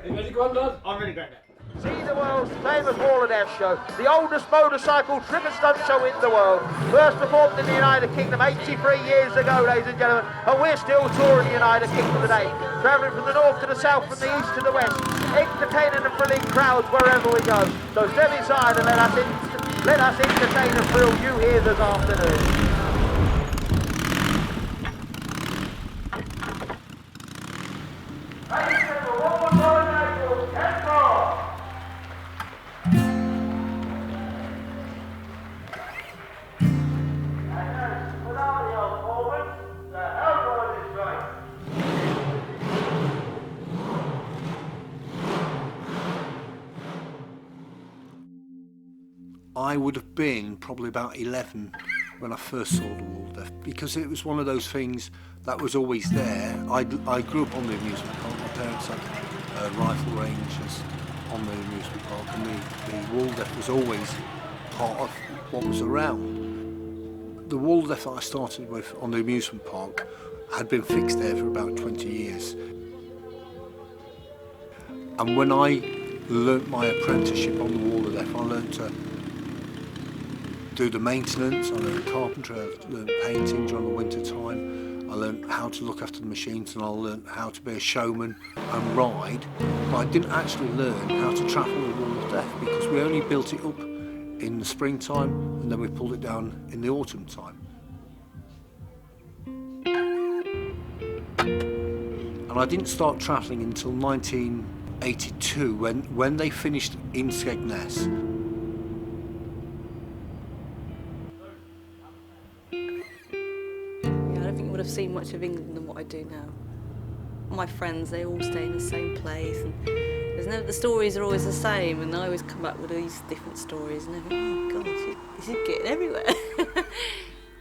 you ready, Grandad? I'm ready, Grandad. See the world's famous Wall of Death show, the oldest motorcycle trick and stunt show in the world. First performed in the United Kingdom 83 years ago, ladies and gentlemen, and we're still touring the United Kingdom today, travelling from the north to the south, from the east to the west, entertaining and thrilling crowds wherever we go. So step inside and let us entertain and thrill you here this afternoon. I would have been probably about 11 when I first saw the Wall of Death, because it was one of those things that was always there. I grew up on the amusement park. My parents had rifle ranges on the amusement park, and the Wall of Death was always part of what was around. The Wall of Death that I started with on the amusement park had been fixed there for about 20 years. And when I learnt my apprenticeship on the Wall of Death, I learnt to do the maintenance, I learned carpentry, I learned painting during the winter time, I learned how to look after the machines, and I learned how to be a showman and ride, but I didn't actually learn how to travel the Wall of Death, because we only built it up in the springtime and then we pulled it down in the autumn time. And I didn't start travelling until 1982 when they finished in Skegness. I've seen much of England than what I do now. My friends, they all stay in the same place, and the stories are always the same, and I always come back with these different stories, and I think, oh God, this is getting everywhere.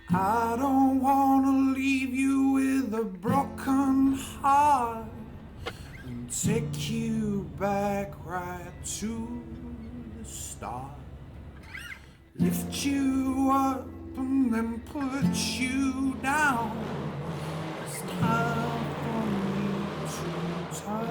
I don't want to leave you with a broken heart and take you back right to the start. Lift you up and then put you down. It's time for me to turn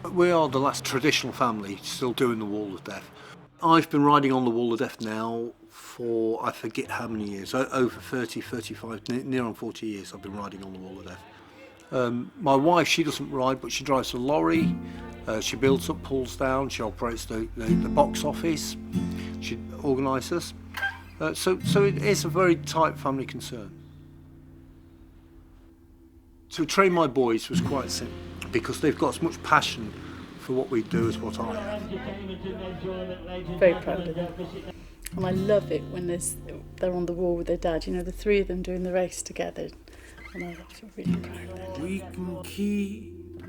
around. We are the last traditional family still doing the Wall of Death. I've been riding on the Wall of Death now for, I forget how many years, over 30, 35, near on 40 years I've been riding on the Wall of Death. My wife, she doesn't ride, but she drives a lorry, she builds up, pulls down, she operates the box office, she organises. So it is a very tight family concern. To train my boys was quite simple, because they've got as much passion for what we do as what I have. Very proud of them. And I love it when they're on the wall with their dad, you know, the three of them doing the race together. And I feel really proud of them. We can keep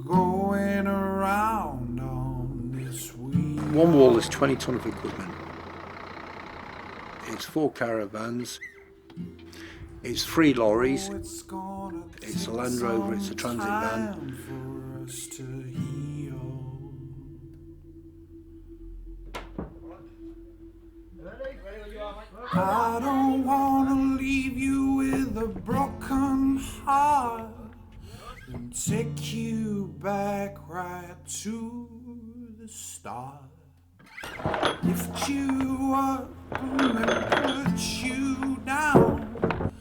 going around on this wheel. One wall is 20 tonne of equipment. It's 4 caravans. It's 3 lorries. It's a Land Rover, it's a transit van. I don't want to leave you with a broken heart and take you back right to the start. Lift you up and then put you down.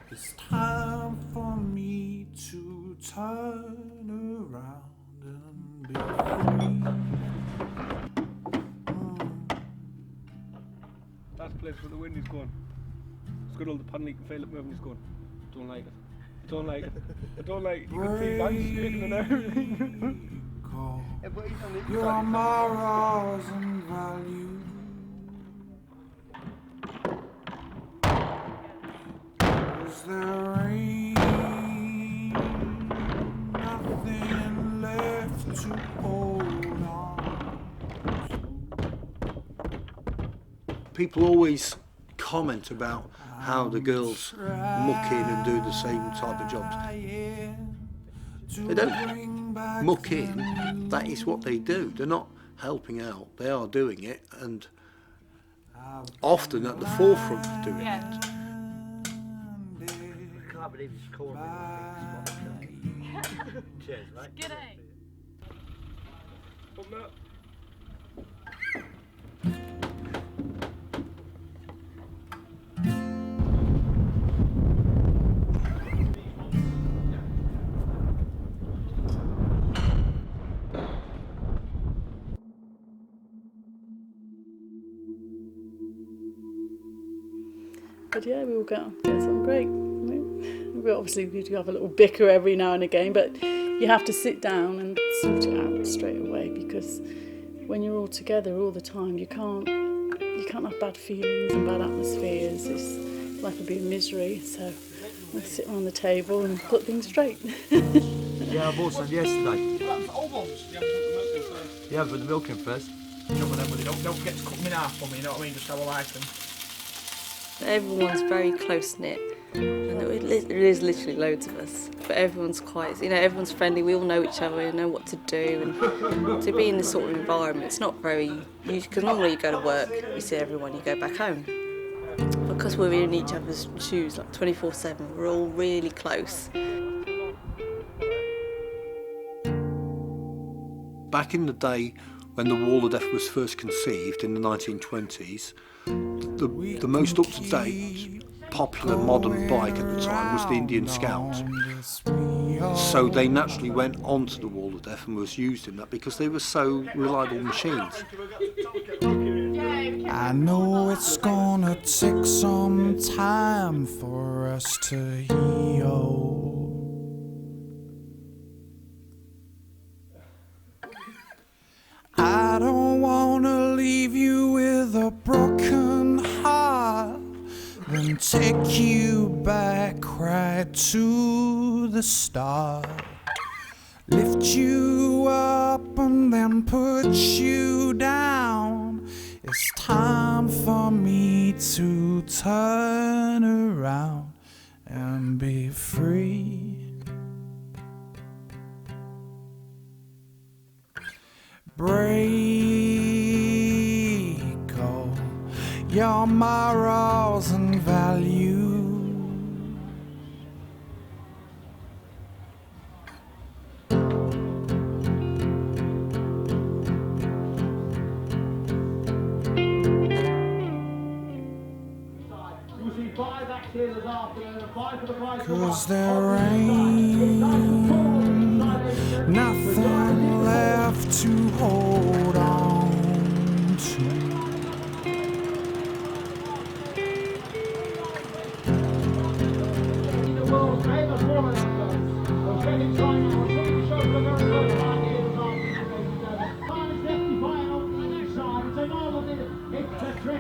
It's time for me to turn around and be free. That's the place where the wind is going. It's got all the panel, you can feel it moving, it's going. Don't like it. I don't like it. I don't like it. You can see bands shaking and everything. Your morals and values. Is there ain't nothing left to hold on to. People always comment about how the girls muck in and do the same type of jobs. They don't muck in, that is what they do. They're not helping out, they are doing it, and often at the forefront of doing it. I can't believe he's calling me my big. Cheers, mate. G'day. Up now. But yeah, we all get on great. We obviously do have a little bicker every now and again, but you have to sit down and sort it out straight away, because when you're all together all the time, you can't have bad feelings and bad atmospheres. It's life would be a misery. So we sit around the table and put things straight. Yeah, I bought some yesterday. Old ones. You haven't put the milk in first. Yeah, put the milk in first. Jump with them, but they don't forget to cut them in half for me, you know what I mean? Just how I like them. Everyone's very close knit, and there is literally loads of us. But everyone's quite, everyone's friendly. We all know each other, and know what to do, and to be in this sort of environment, it's not very usual. Because normally you go to work, you see everyone, you go back home. Because we're in each other's shoes like 24/7, we're all really close. Back in the day when the Wall of Death was first conceived in the 1920s, the most up-to-date, popular modern bike at the time was the Indian Scout. So they naturally went onto the Wall of Death and was used in that because they were so reliable machines. I know it's gonna take some time for us to heal. I don't wanna leave you with a broken heart, then take you back right to the start. Lift you up and then put you down. It's time for me to turn around and be free. Break all your morals and values. 'Cause there ain't nothing left to hold on to.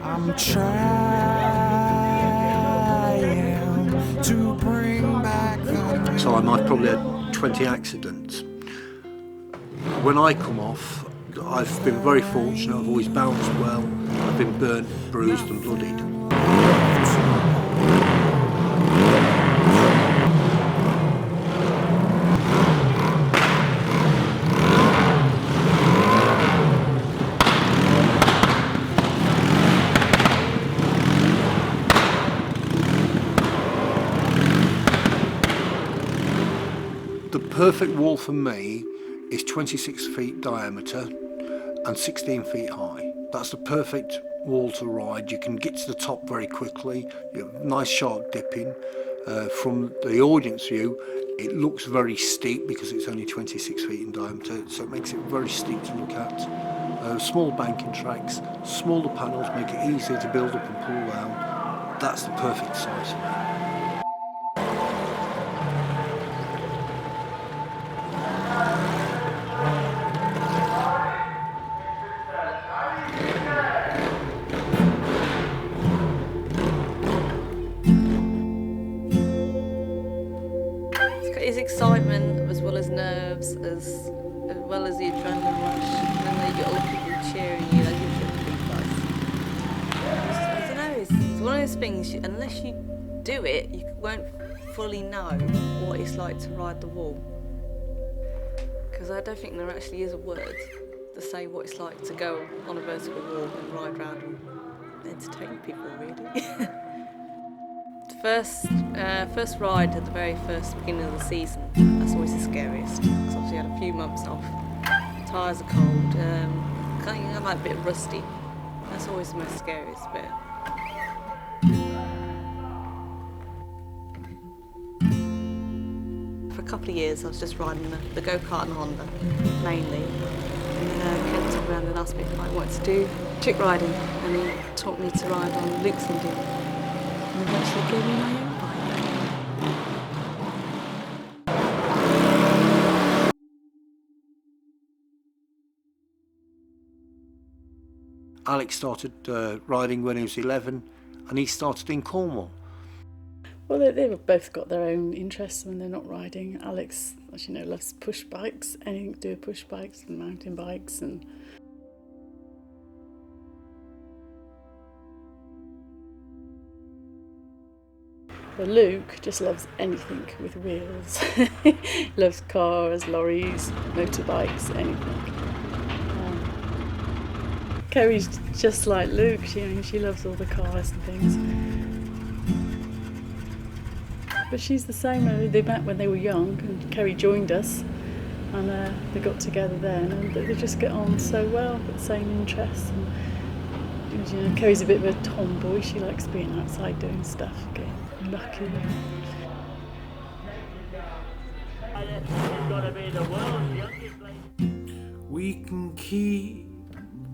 I'm trying to bring back the So I've probably had 20 accidents. When I come off, I've been very fortunate. I've always bounced well. I've been burnt, bruised and bloodied. The perfect wall for me is 26 feet diameter and 16 feet high. That's the perfect wall to ride. You can get to the top very quickly. You have nice sharp dipping. From the audience view, it looks very steep because it's only 26 feet in diameter, so it makes it very steep to look at. Small banking tracks, smaller panels make it easier to build up and pull down. That's the perfect size for me. It's excitement as well as nerves, as well as the adrenaline rush, and then you get all the people cheering you. That gives you a big buzz. I don't know. It's one of those things. Unless you do it, you won't fully know what it's like to ride the wall. Because I don't think there actually is a word to say what it's like to go on a vertical wall and ride round and entertain people, really. First ride at the very first beginning of the season, that's always the scariest, because obviously I had a few months off, tyres are cold, I'm like a bit rusty. That's always the most scariest bit. For a couple of years I was just riding the go-kart and Honda, mainly. And Ken took me around and asked me if I wanted to do trick riding, and he taught me to ride on Luke's India. And eventually gave me my own bike. Alex started riding when he was 11, and he started in Cornwall. Well, they've both got their own interests when they're not riding. Alex, as you know, loves push bikes, anything to do with push bikes and mountain bikes. And but Luke just loves anything with wheels. Loves cars, lorries, motorbikes, anything. Kerry's just like Luke, she loves all the cars and things. But she's the same. They met when they were young, and Kerry joined us, and they got together then, and they just get on so well, got the same interests. And, you know, Kerry's a bit of a tomboy. She likes being outside doing stuff, getting lucky. We can keep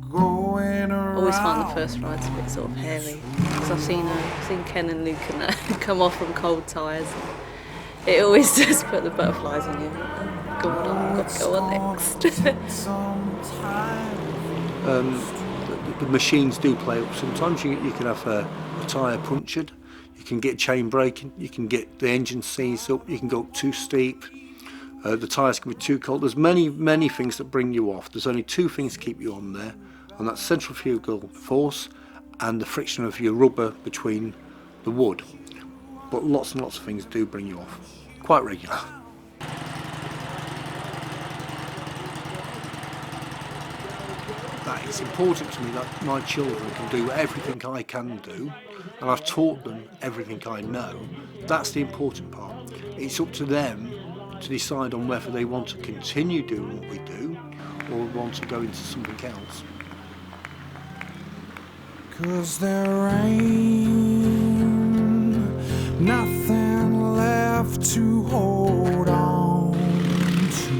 going around. I always find the first ride's a bit sort of hairy, because I've seen Ken and Luke and come off from cold tyres. It always just put the butterflies on you. Go on, I've got to go on next. The machines do play up. Sometimes you can have a tyre punctured, you can get chain braking, you can get the engine seized up, you can go too steep, the tyres can be too cold. There's many things that bring you off. There's only two things to keep you on there, and that's centrifugal force and the friction of your rubber between the wood. But lots and lots of things do bring you off, quite regular. That it's important to me that my children can do everything I can do, and I've taught them everything I know. That's the important part. It's up to them to decide on whether they want to continue doing what we do or want to go into something else. 'Cause there ain't nothing left to hold on to.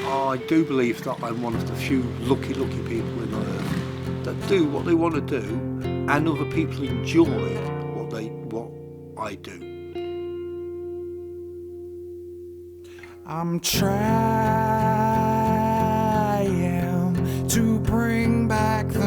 I do believe that I'm one of the few lucky people in Earth that do what they want to do, and other people enjoy what I do. I'm trying to bring back the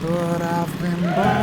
but I've been blind.